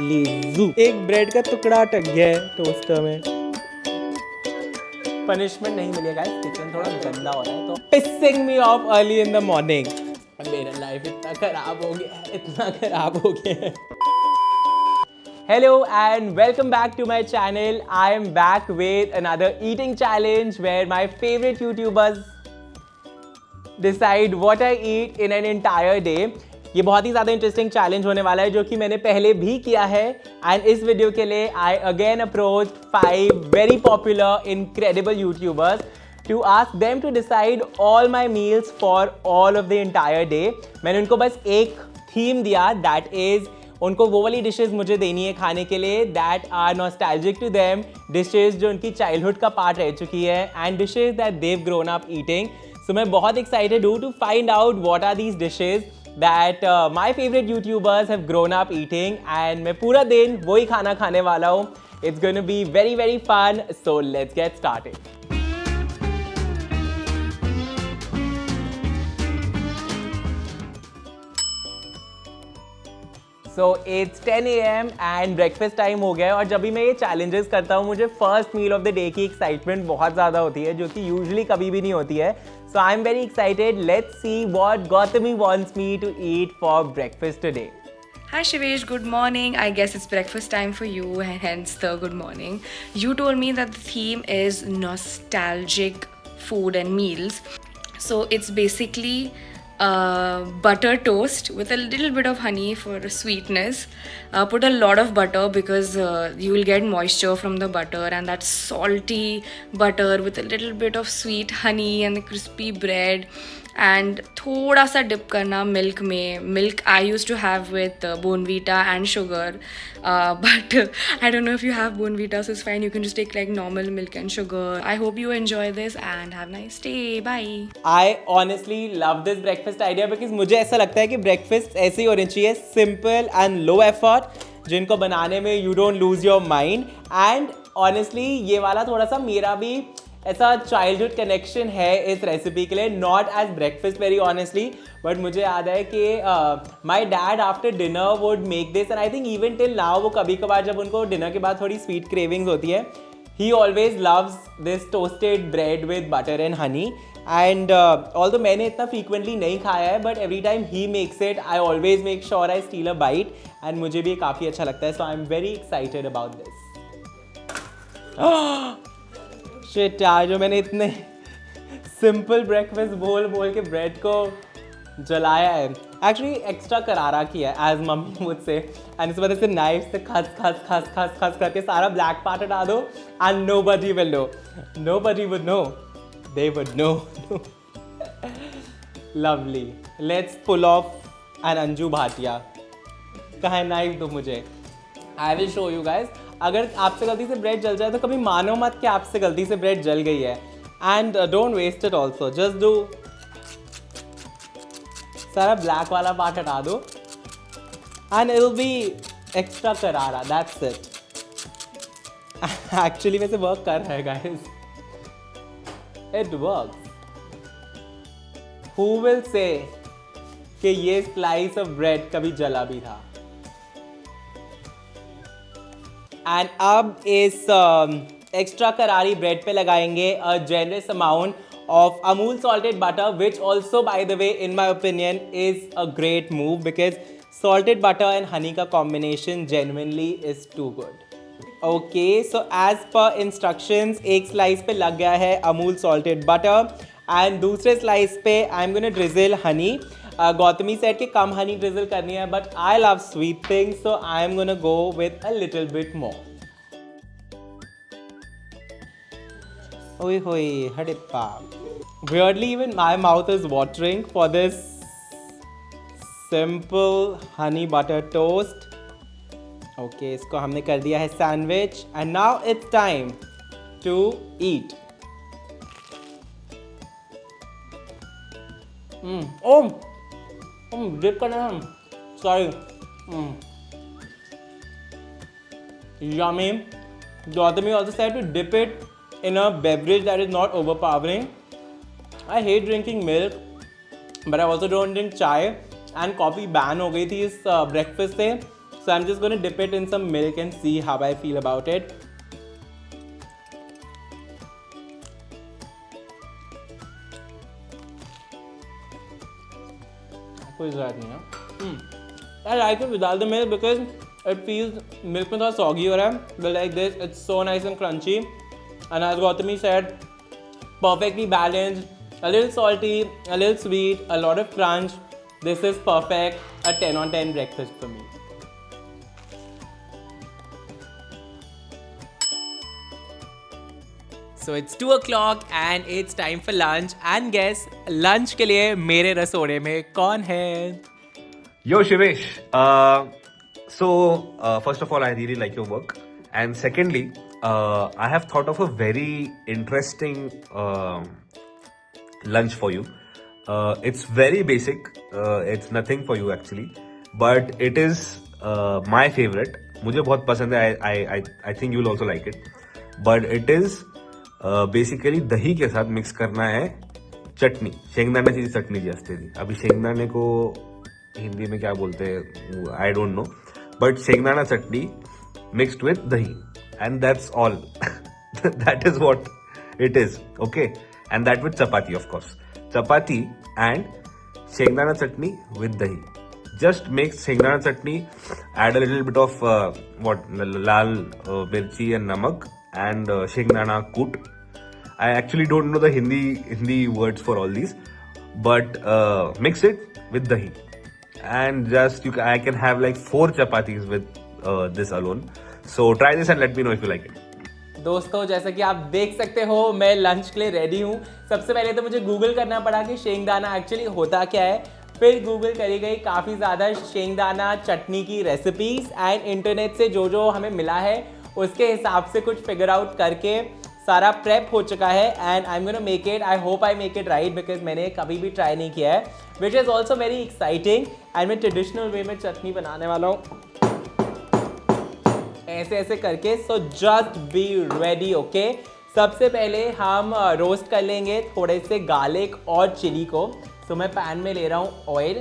लेजू। एक ब्रेड का टुकड़ा अटक गया है टोस्टर में। पनिशमेंट नहीं मिलेगा, किचन थोड़ा गंदा हो रहा है तो pissing me off early in the morning. मेरा लाइफ इतना खराब हो गया है, इतना खराब हो गया है। Hello and welcome back to my channel. I am back with another eating challenge where my favorite YouTubers decide what I eat in an entire day. ये बहुत ही ज़्यादा इंटरेस्टिंग चैलेंज होने वाला है जो कि मैंने पहले भी किया है एंड इस वीडियो के लिए I again approach 5 very popular incredible YouTubers to ask them to decide all my meals for all of the entire day. मैंने उनको बस एक थीम दिया, that is उनको वो वाली डिशेस मुझे देनी है खाने के लिए that are nostalgic to them, dishes जो उनकी चाइल्डहुड का पार्ट रह चुकी है and dishes that they've grown up eating. So मैं बहुत एक्साइटेड हूँ to find out what are these dishes that my favorite YouTubers have grown up eating and मैं पूरा दिन वही खाना खाने वाला हूँ. It's going to be very very fun, so let's get started. So it's 10 AM and breakfast time हो गया है और जब भी मैं ये challenges करता हूँ मुझे first meal of the day की excitement बहुत ज़्यादा होती है जो कि usually कभी भी नहीं होती है. So I'm very excited. Let's see what Gautami wants me to eat for breakfast today. Hi Shivesh, good morning. I guess it's breakfast time for you, hence the good morning. You told me that the theme is nostalgic food and meals. So it's basically butter toast with a little bit of honey for sweetness. Put a lot of butter because you will get moisture from the butter, and that salty butter with a little bit of sweet honey and the crispy bread. And थोड़ा सा dip करना milk में. Milk I use to have with Bournvita and sugar, but I don't know if you have Bournvita, so it's fine. You can just take like normal milk and sugar. I hope you enjoy this and have nice day. Bye. I honestly love this breakfast idea because मुझे ऐसा लगता है कि breakfast ऐसे ही होने चाहिए, simple and low effort, जिनको बनाने में you don't lose your mind. And honestly ये वाला थोड़ा सा मेरा भी ऐसा चाइल्डहुड कनेक्शन है इस रेसिपी के लिए. Not as breakfast very honestly, but मुझे याद है कि my dad after dinner would make this and I think even till now वो कभी कभार जब उनको डिनर के बाद थोड़ी स्वीट क्रेविंग्स होती है, he always loves this toasted bread with butter and honey. And although मैंने इतना फ्रीक्वेंटली नहीं खाया है, but every time he makes it I always make sure I steal a bite and मुझे भी काफ़ी अच्छा लगता है. So I am very excited about this. Shit यार, जो मैंने इतने सिंपल ब्रेकफास्ट बोल बोल के ब्रेड को जलाया है, एक्चुअली एक्स्ट्रा करारा किया है एज मम्मी मुझसे. एंड इस वजह से नाइफ से खस खस खस खस खस करके सारा ब्लैक पार्ट हटा दो and nobody will know, nobody would know, they would know. Lovely. Let's pull off an Anju Bhatia. कहाँ है नाइफ? दो मुझे. I will show you guys. अगर आपसे गलती से ब्रेड जल जाए तो कभी मानो मत कि आपसे गलती से ब्रेड जल गई है. And don't waste it also, just do सारा ब्लैक वाला पार्ट हटा दो and it will be extra करारा. That's it. एक्चुअली वैसे वर्क कर रहा है guys, it works. Who will say कि ये स्लाइस ऑफ ब्रेड कभी जला भी था. एंड अब इस एक्स्ट्रा करारी ब्रेड पे लगाएंगे a generous amount of Amul salted butter, which also by the way in my opinion is a great move because salted butter and honey का combination genuinely is too good. Okay, so as per instructions एक slice पे लग गया है Amul salted butter and दूसरे slice पे I am gonna drizzle honey. Gautami said कि कम हनी ड्रिजल करनी है, but I love sweet things, so I am gonna go with a little bit more. ओए होए Harappa. Weirdly even my mouth is watering for this simple honey butter toast. Okay, इसको हमने कर दिया है sandwich and now it's time to eat. Dip करना है. Sorry. Yummy. Gautami also said to dip it in a beverage that is not overpowering. I hate drinking milk, but I also don't drink chai. And coffee ban हो गई थी इस breakfast से. So I'm just going to dip it in some milk and see how I feel about it. कोई ज़रूरत नहीं है. I like it without the milk because it feels milk में थोड़ा soggy हो रहा है. But like this, it's so nice and crunchy. And as Gautami said, perfectly balanced. A little salty, a little sweet, a lot of crunch. This is perfect. A 10 on 10 breakfast for me. So it's 2 o'clock and it's time for lunch. And guess lunch के लिए मेरे रसोड़े में कौन है? Yo, Shivesh. First of all, I really like your work. And secondly, I have thought of a very interesting lunch for you. It's very basic. It's nothing for you actually. But it is my favorite. मुझे बहुत पसंद है. I think you'll also like it. But it is basically दही के साथ mix करना है चटनी. शेंगदाण्याची चटणी जी असते ती. अभी शेंगदाणे को हिंदी में क्या बोलते हैं आई डोंट नो, बट शेंगदाणा चटनी मिक्स्ड विथ दही, and that's all. That is what it is. Okay, and that with chapati of course. Chapati and शेंगदाणा चटनी विथ दही. Just make शेंगदाणा चटनी, add a little bit of लाल मिर्ची and namak and शेंगदाणा कूट. I actually don't know the Hindi words for all these, but mix it with dahi, and just I can have like 4 chapatis with this alone. So try this and let me know if you like it. दोस्तों, जैसा कि आप देख सकते हो मैं lunch के लिए रेडी हूँ. सबसे पहले तो मुझे गूगल करना पड़ा कि शेंगदाना एक्चुअली होता क्या है. फिर गूगल करी गई काफ़ी ज़्यादा शेंगदाना चटनी की रेसिपीज़, एंड इंटरनेट से जो हमें मिला है उसके हिसाब से कुछ फिगर आउट करके सारा प्रेप हो चुका है. And I am gonna make it. I hope I make it right because मैंने कभी भी ट्राई नहीं किया है, which is also very exciting. And मैं ट्रेडिशनल वे में चटनी बनाने वाला हूँ ऐसे ऐसे करके. So just be ready. Okay, सबसे पहले हम रोस्ट कर लेंगे थोड़े से गार्लिक और चिली को. तो मैं पैन में ले रहा हूँ ऑयल,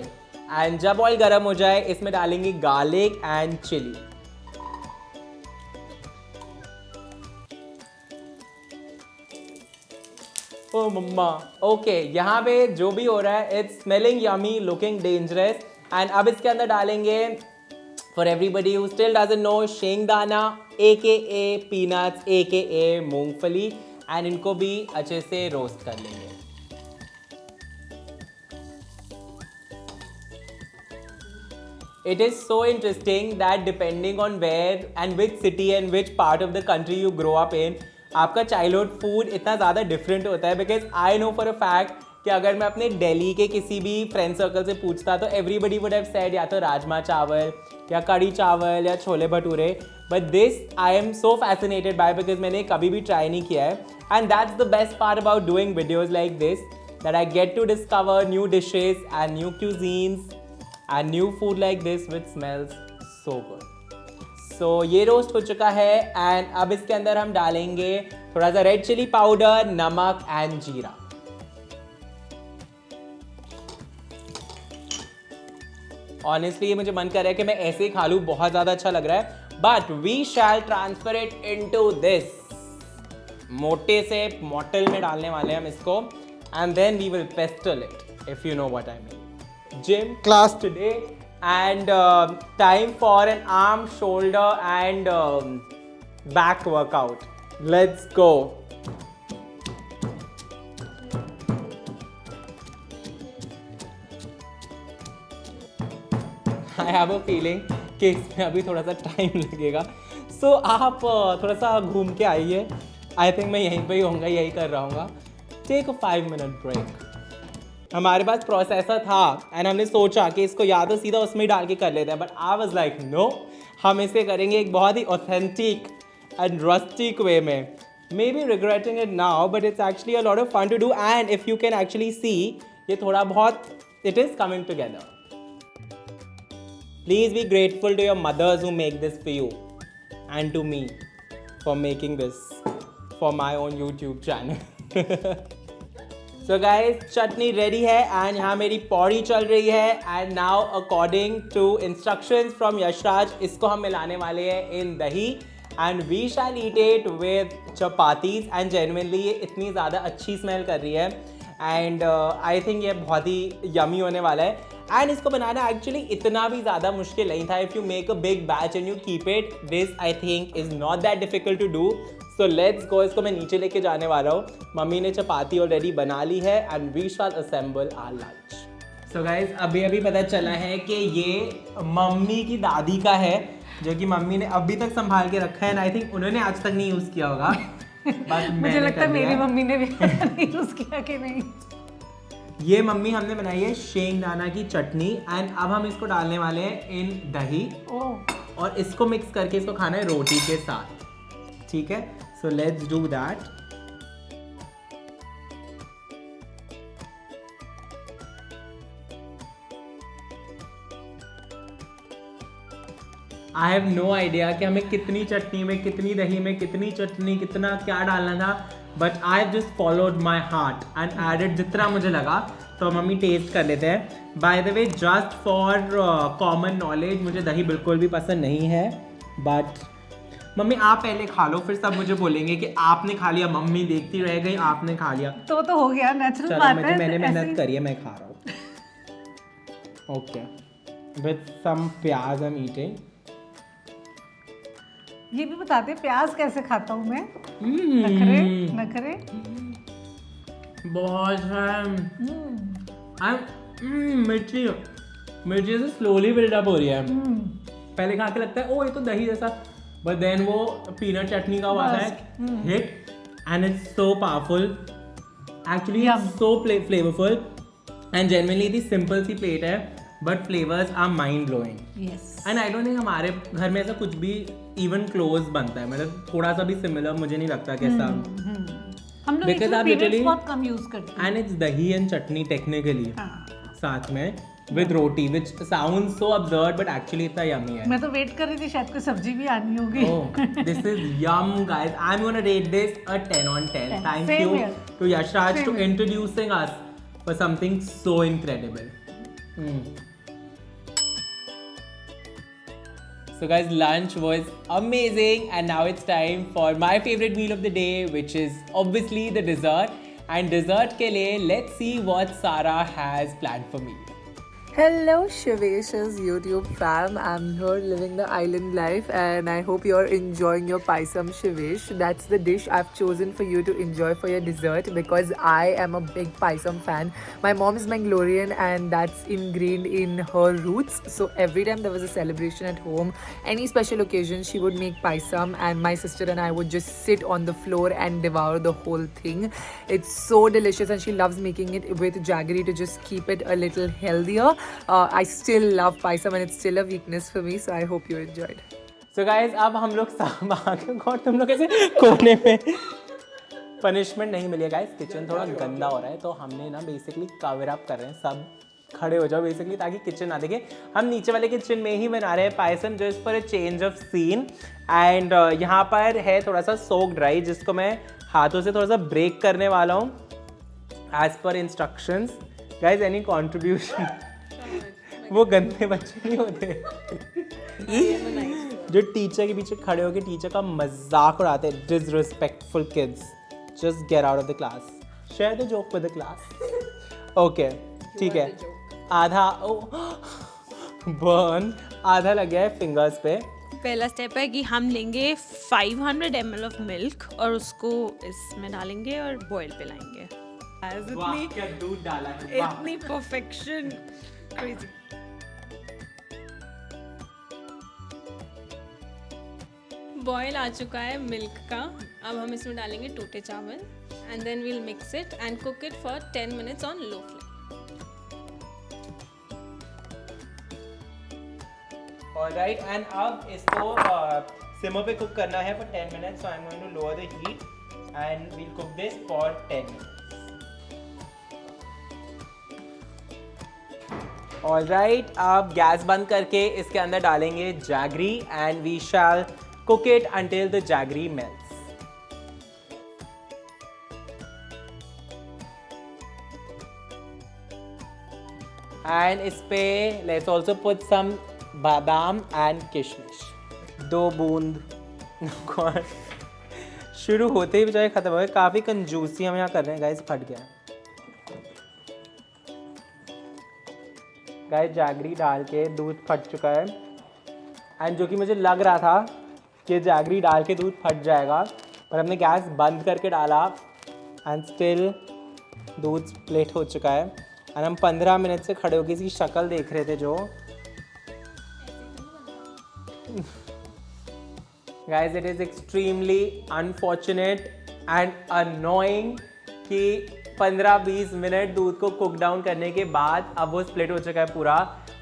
एंड जब ऑयल गर्म हो जाए इसमें डालेंगे garlic and chilli. Oh mamma. Okay, यहाँ पे जो भी हो रहा है it's smelling yummy, looking dangerous. And अब इसके अंदर डालेंगे, for everybody who still doesn't know, shengdana AKA peanuts AKA moongphali, and इनको भी अच्छे से रोस्ट कर लेंगे. It is so interesting that depending on where and which city and which part of the country you grow up in, आपका childhood food इतना ज़्यादा different होता है. Because I know for a fact कि अगर मैं अपने दिल्ली के किसी भी फ्रेंड सर्कल से पूछता तो एवरीबडी वुड हैव सेड या तो राजमा चावल या कड़ी चावल या chole bhature. But this I am so fascinated by because मैंने कभी भी ट्राई नहीं किया है. And that's the best part about doing videos like this, that I get to discover new dishes and new cuisines and new food like this which smells so good. So ये roast हो चुका है, and अब इसके अंदर हम डालेंगे थोड़ा सा रेड चिली पाउडर, नमक एंड जीरा. ऑनेस्टली ये मुझे मन कर रहा है कि मैं ऐसे ही खा लूँ, बहुत ज़्यादा अच्छा लग रहा है. But we shall transfer it into this. मोटे से मॉटल में डालने वाले हैं हम इसको, and then we will pestle it, if you know what I mean. Gym class today, and time for an arm, shoulder and back workout. Let's go. I have a feeling कि इसमें अभी थोड़ा सा टाइम लगेगा. So आप थोड़ा सा घूम के आइए. I think मैं यहीं पे ही होऊंगा, यही कर रहा हूँगा. Take a 5-minute break. हमारे पास प्रोसेसर था एंड हमने सोचा कि इसको या तो सीधा उसमें ही डाल के कर लेते हैं, but I was like no, हम इसे करेंगे एक बहुत ही ऑथेंटिक एंड रस्टिक वे में. May be regretting it now, but it's actually a lot of fun to do. And if you can actually see, ये थोड़ा बहुत it is coming together. Please be grateful to your mothers who make this for you and to me for making this for my own YouTube channel. So guys chutney ready है and यहाँ मेरी पौड़ी चल रही है and now according to instructions from Yashraj इसको हम मिलाने वाले हैं in dahi and we shall eat it with chapatis and genuinely ये इतनी ज़्यादा अच्छी स्मेल कर रही है एंड आई थिंक ये बहुत ही यमी होने वाला है एंड इसको बनाना एक्चुअली इतना भी ज़्यादा मुश्किल नहीं था. If you make a big batch and you keep it this I think is not that difficult to do. So let's go. इसको मैं नीचे लेके जाने वाला हूँ. मम्मी ने चपाती ऑलरेडी बना ली है and we shall assemble our lunch. So guys अभी पता चला है कि ये मम्मी की दादी का है जो कि मम्मी ने अभी तक संभाल के रखा है एंड आई थिंक उन्होंने आज तक नहीं यूज़ किया होगा. मुझे लगता है मेरी मम्मी ने भी नहीं यूज़ किया कि नहीं. ये मम्मी हमने बनाई है शेंगदाना की चटनी एंड अब हम इसको डालने वाले हैं इन दही और इसको मिक्स करके इसको खाना है रोटी के साथ. ठीक है, so let's do that. I have no idea कि हमें कितनी चटनी में, कितनी दही में, कितनी चटनी, कितना क्या डालना था. But I have just followed my heart and added जितना मुझे लगा. तो मम्मी टेस्ट कर लेते हैं. By the way just for common knowledge मुझे दही बिल्कुल भी पसंद नहीं है. बट मम्मी आप पहले खा लो फिर सब मुझे बोलेंगे कि आपने खा लिया, मम्मी देखती रह गई आपने खा लिया. तो हो गया नेचुरल चलो बात है. मैंने मेहनत करी है, मैं खा रहा हूँ. ओके विद सम प्याज आई एम ईटिंग. ये भी बताते प्याज कैसे खाता हूँ मैं. नखरे बहुत मिर्ची से स्लोली बिल्डअप हो रही है. पहले खा के लगता है ओ ये तो दही जैसा, बट देन वो पीनट चटनी का आता है hit and it's so powerful actually, so flavourful and genuinely the simple सी प्लेट है but flavours are mind blowing. And I don't think हमारे घर में ऐसा कुछ भी इवन क्लोज बनता है, मतलब थोड़ा सा भी सिमिलर मुझे नहीं लगता कैसा. हम लोग Because आप literally बहुत कम यूज करते हैं एंड इट्स दही एंड चटनी टेक्निकली साथ में with roti which sounds so absurd but actually इतना यम्मी है. मैं तो वेट कर रही थी शायद कोई सब्जी भी आनी होगी. Oh, this is yum guys. I'm gonna rate this a 10 on 10. Thank Same you here. to Yashraj Same to here. introducing us for something so incredible. So guys, lunch was amazing and now it's time for my favorite meal of the day, which is obviously the dessert. And dessert ke liye, let's see what Sarah has planned for me. Hello Shivesh's YouTube fam, I'm here living the island life and I hope you're enjoying your paisam Shivesh. That's the dish I've chosen for you to enjoy for your dessert because I am a big paisam fan. My mom is Mangalorean and that's ingrained in her roots. So every time there was a celebration at home, any special occasion, she would make paisam and my sister and I would just sit on the floor and devour the whole thing. It's so delicious and she loves making it with jaggery to just keep it a little healthier. I still love paisam and it's still a weakness for me, so I hope you enjoyed. So guys, अब हम लोग सब आगे और तुम लोग ऐसे कोने में पनिशमेंट नहीं मिली है गाइस. किचन थोड़ा गंदा हो रहा है तो हमने ना बेसिकली कवर अप कर रहे हैं. सब खड़े हो जाओ बेसिकली ताकि किचन ना दिखे. हम नीचे वाले किचन में ही बना रहे हैं payasam just for a change of scene. And यहाँ पर है थोड़ा सा सोक्ड राइस जिसको मैं हाथों से थोड़ा सा ब्रेक करने वाला हूँ as per instructions. Guys any contribution? वो गंदे बच्चे नहीं होते जो टीचर के पीछे खड़े होकर टीचर का मजाक उड़ाते हैं. Disrespectful kids, just get out of the class. Share the joke with the class. Okay ठीक है. आधा बर्न आधा लग गया है फिंगर्स पे. पहला स्टेप है कि हम लेंगे 500 ml ऑफ मिल्क और उसको इसमें डालेंगे और बॉईल पे लाएंगे. वाह, क्या दूध डाला है. वाह. इतनी परफेक्शन, क्रेजी. बॉयल आ चुका है मिल्क का. अब हम इसमें डालेंगे टूटे चावल and then we'll mix it and cook it for 10 minutes on low flame. Alright and अब इसको सिमर पे कुक करना है for 10 minutes. So I am going to lower the heat and we'll cook this for 10 minutes. Alright, अब gas बंद करके इसके अंदर डालेंगे jaggery and we shall cook it until the jaggery melts. And इस पे लेट्स ऑल्सो पुट सम बादाम and किशमिश। 2 बूंद शुरू होते ही बेचारे खत्म हो गए। काफ़ी कंजूसी हम यहाँ कर रहे हैं गाइस, फट गया गाइस। जैगरी डाल के दूध फट चुका है एंड जो कि मुझे लग रहा था कि जैगरी डाल के दूध फट जाएगा, पर हमने गैस बंद करके डाला एंड स्टिल दूध स्प्लिट हो चुका है। एंड हम 15 मिनट से खड़े होकर इसकी शक्ल देख रहे थे जो guys it is extremely unfortunate and annoying कि 15-20 मिनट दूध को कुक डाउन करने के बाद अब वो स्प्लिट हो चुका है पूरा।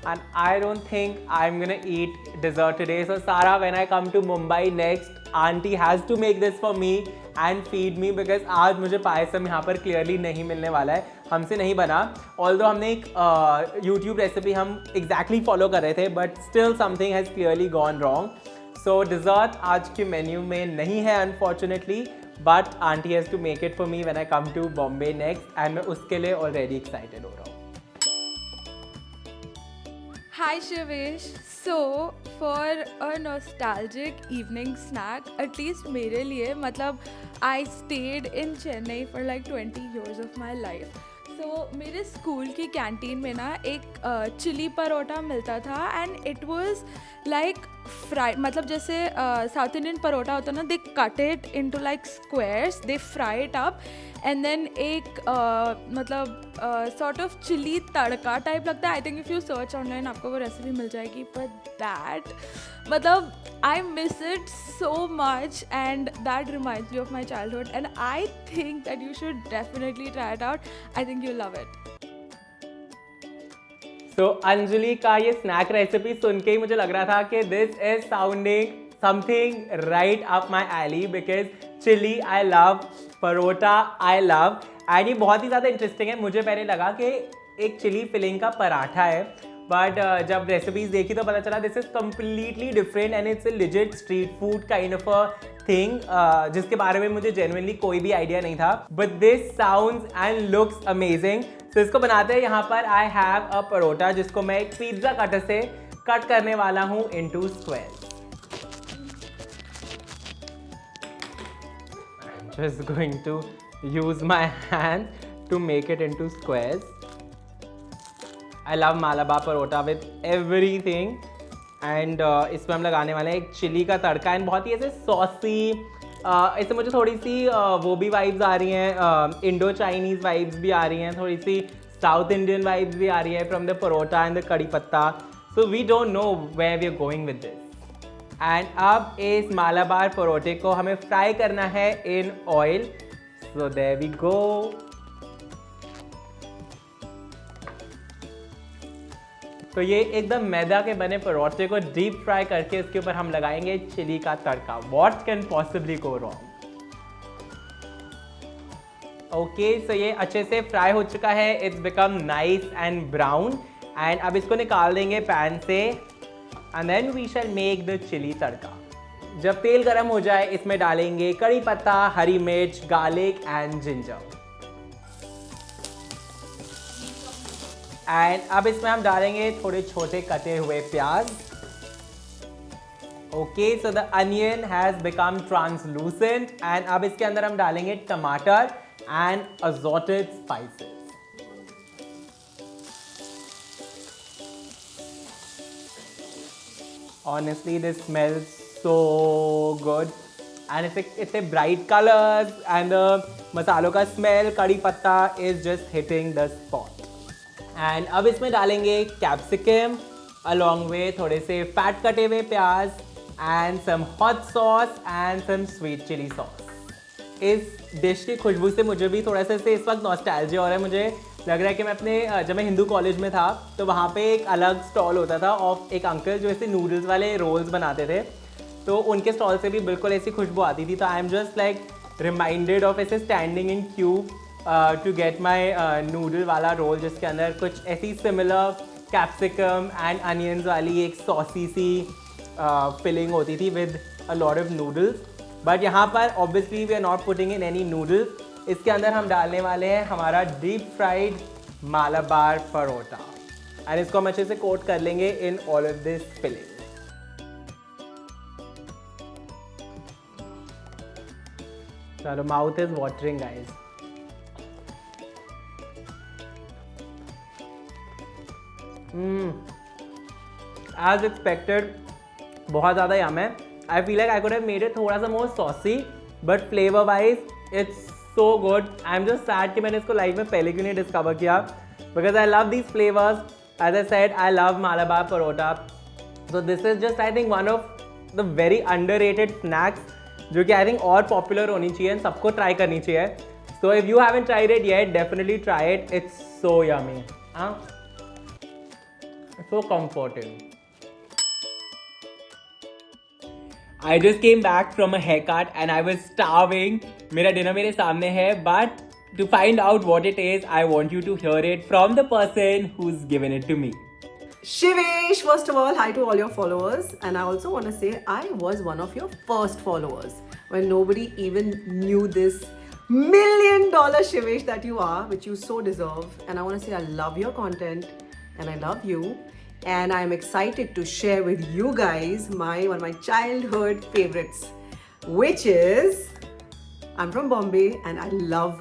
And I don't think I am gonna eat dessert today. So सारा when I come to Mumbai next, auntie has to make this for me and feed me, because आज मुझे पायसम यहाँ पर क्लियरली नहीं मिलने वाला है, हमसे नहीं बना। ऑल्दो हमने एक यूट्यूब रेसिपी हम एग्जैक्टली फॉलो कर रहे थे, but still something has clearly gone wrong. So dessert आज के मेन्यू में नहीं है unfortunately, but aunty has to make it for me when I come to Bombay next, and मैं उसके लिए ऑलरेडी एक्साइटेड हो रहा हूँ। Hi Shivesh. So for a nostalgic evening snack, at least मेरे लिए, मतलब I stayed in Chennai for like 20 years of my life. So मेरे स्कूल की कैंटीन में ना एक चिली परोठा मिलता था and it was like fried, मतलब जैसे साउथ इंडियन परोठा होता है ना, they cut it into like squares, they fry it up and then एक मतलब sort of chilli tadka type लगता है। I think if you search online आपको वो रेसिपी मिल जाएगी, बट दैट मतलब I miss it so much and that reminds me of my childhood and I think that you should definitely try it out. I think you'll love it. So Anjali का ये snack recipe सुन के ही मुझे लग रहा था कि this is sounding something right up my alley, because chilli I love, parotta I love, and ये बहुत ही ज़्यादा इंटरेस्टिंग है। मुझे पहले लगा कि एक चिली फिलिंग का पराठा है, बट जब रेसिपीज देखी तो पता चला this is completely different and it's a legit street food kind of a thing, जिसके बारे में मुझे जेन्युइनली कोई भी आइडिया नहीं था, but this sounds and looks amazing. तो इसको बनाते हैं। यहाँ पर आई हैव अ परोटा जिसको मैं एक पिज्जा कटर से कट करने वाला हूँ into squares. Just going to use my hand to make it into squares. I love Malabar parota with everything, and इसमें हम लगाने वाले हैं एक चिली का तड़का एंड बहुत ही ऐसे सॉसी, इससे मुझे थोड़ी सी वो भी वाइब्स आ रही हैं, इंडो चाइनीज़ वाइब्स भी आ रही हैं, थोड़ी सी साउथ इंडियन वाइब्स भी आ रही है from the parotta and the kadi patta. So we don't know where we are going with this. And अब इस मालाबार परोठे को हमें फ्राई करना है in oil. So there we go. तो ये एकदम मैदा के बने परोठे को डीप फ्राई करके इसके ऊपर हम लगाएंगे चिली का tadka. What can possibly go wrong? Okay, so ये अच्छे से फ्राई हो चुका है, it's become nice and brown, and अब इसको निकाल देंगे पैन से and then we shall make the chilli tadka. जब तेल गर्म हो जाए इसमें डालेंगे कड़ी पत्ता, हरी मिर्च, गार्लिक एंड जिंजर, एंड अब इसमें हम डालेंगे थोड़े छोटे कटे हुए प्याज। Okay, so the onion has become translucent, and अब इसके अंदर हम डालेंगे टमाटर and assorted spices. Honestly, this smells so good, and it's a bright colors, and the मसालों का smell, कड़ी पत्ता is just hitting the spot. And अब इसमें डालेंगे कैप्सिकम along with थोड़े से फैट कटे हुए प्याज and some hot sauce and some sweet chili sauce. इस डिश की खुशबू से मुझे भी थोड़ा सा इस वक्त नॉस्टैल्जिया हो रहा है। मुझे लग रहा है कि मैं अपने जब मैं हिंदू कॉलेज में था तो वहाँ पे एक अलग स्टॉल होता था ऑफ एक अंकल जो ऐसे नूडल्स वाले रोल्स बनाते थे, तो उनके स्टॉल से भी बिल्कुल ऐसी खुशबू आती थी। तो I am just like reminded of ऐसे standing in queue to get my noodle वाला रोल, जिसके अंदर कुछ ऐसी सिमिलर कैप्सिकम एंड अनियंस वाली एक सॉसी सी फिलिंग होती थी with a lot of noodles. But यहाँ पर obviously we are not putting in any noodles. इसके अंदर हम डालने वाले हैं हमारा deep fried Malabar parotta. And इसको हम अच्छे से कोट कर लेंगे in all of this filling. चलो, mouth is watering guys. As expected, बहुत ज़्यादा यम है। I feel like I could have made it थोड़ा सा more saucy, but flavor wise it's so good. I'm just sad कि मैंने इसको लाइफ में पहले क्यों नहीं डिस्कवर किया, because I love these flavors. As I said, I love Malabar parota. So this is just I think one of the very underrated snacks जो कि I think और popular होनी चाहिए, सबको try करनी चाहिए. So if you haven't tried it yet, definitely try it. It's so yummy. It's so comforting. I just came back from a haircut and I was starving. मेरा dinner मेरे सामने है, but to find out what it is, I want you to hear it from the person who's given it to me. Shivesh, first of all, hi to all your followers. And I also want to say I was one of your first followers when nobody even knew this $1 million Shivesh that you are, which you so deserve. And I want to say I love your content and I love you. And I'm excited to share with you guys one of my childhood favorites, which is, I'm from Bombay and I love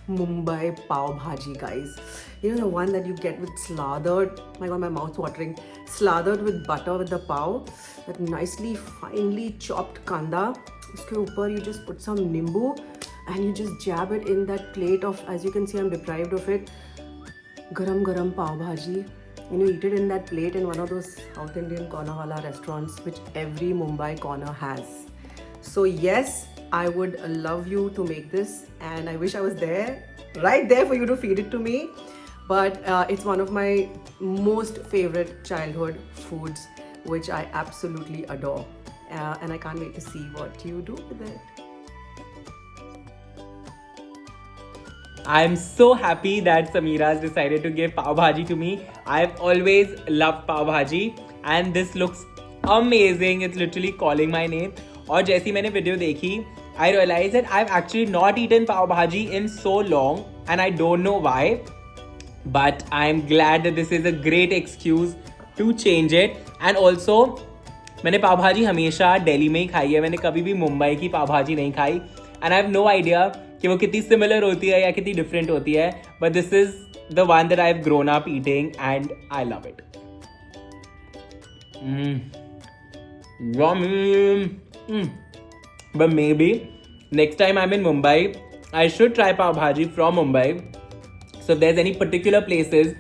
Mumbai Pav Bhaji, guys. You know the one that you get with slathered, my god, my mouth's watering, slathered with butter with the pav, that nicely finely chopped kanda. Uske upar you just put some nimbu and you just jab it in that plate of, as you can see I'm deprived of it, garam garam pav bhaji. You know, eat it in that plate in one of those South Indian corner wala restaurants which every Mumbai corner has. So yes, I would love you to make this and I wish I was there, right there for you to feed it to me. But it's one of my most favorite childhood foods which I absolutely adore. And I can't wait to see what you do with it. I'm so happy that Sameera has decided to give pav bhaji to me. I've always loved pav bhaji and this looks amazing. It's literally calling my name. और जैसी मैंने video देखी, I realized that I've actually not eaten pav bhaji in so long and I don't know why. But I'm glad that this is a great excuse to change it. And also, मैंने पाव भाजी हमेशा दिल्ली में ही खाई है, मैंने कभी भी मुंबई की पाव भाजी नहीं खाई. And I have no idea कि वो कितनी सिमिलर होती है या कितनी डिफरेंट होती है. But this is the one that I've grown up eating and I love it. Yummy. But maybe next time I'm in Mumbai, I should try pav bhaji from Mumbai. So if there's any particular places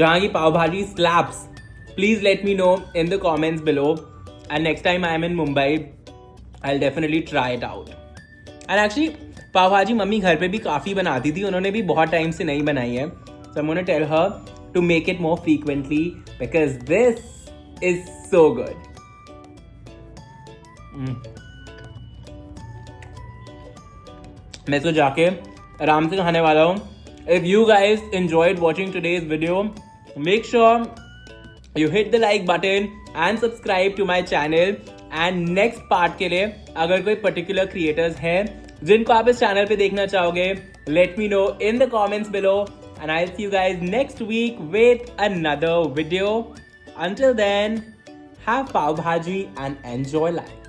jahan ki pav bhaji slaps, please let me know in the comments below. And next time I am in Mumbai, I'll definitely try it out. And actually, pav bhaji mummy घर पे भी काफ़ी बनाती थी, उन्होंने भी बहुत time से नहीं बनाई है. So I'm gonna tell her to make it more frequently because this is so good. मैं इसको जाके आराम से खाने वाला हूँ. If you guys enjoyed watching today's video, make sure you hit the like button and subscribe to my channel. And next part के लिए अगर कोई particular creators हैं जिनको आप इस channel पे देखना चाहोगे, let me know in the comments below. And I'll see you guys next week with another video. Until then, have pav bhaji and enjoy life.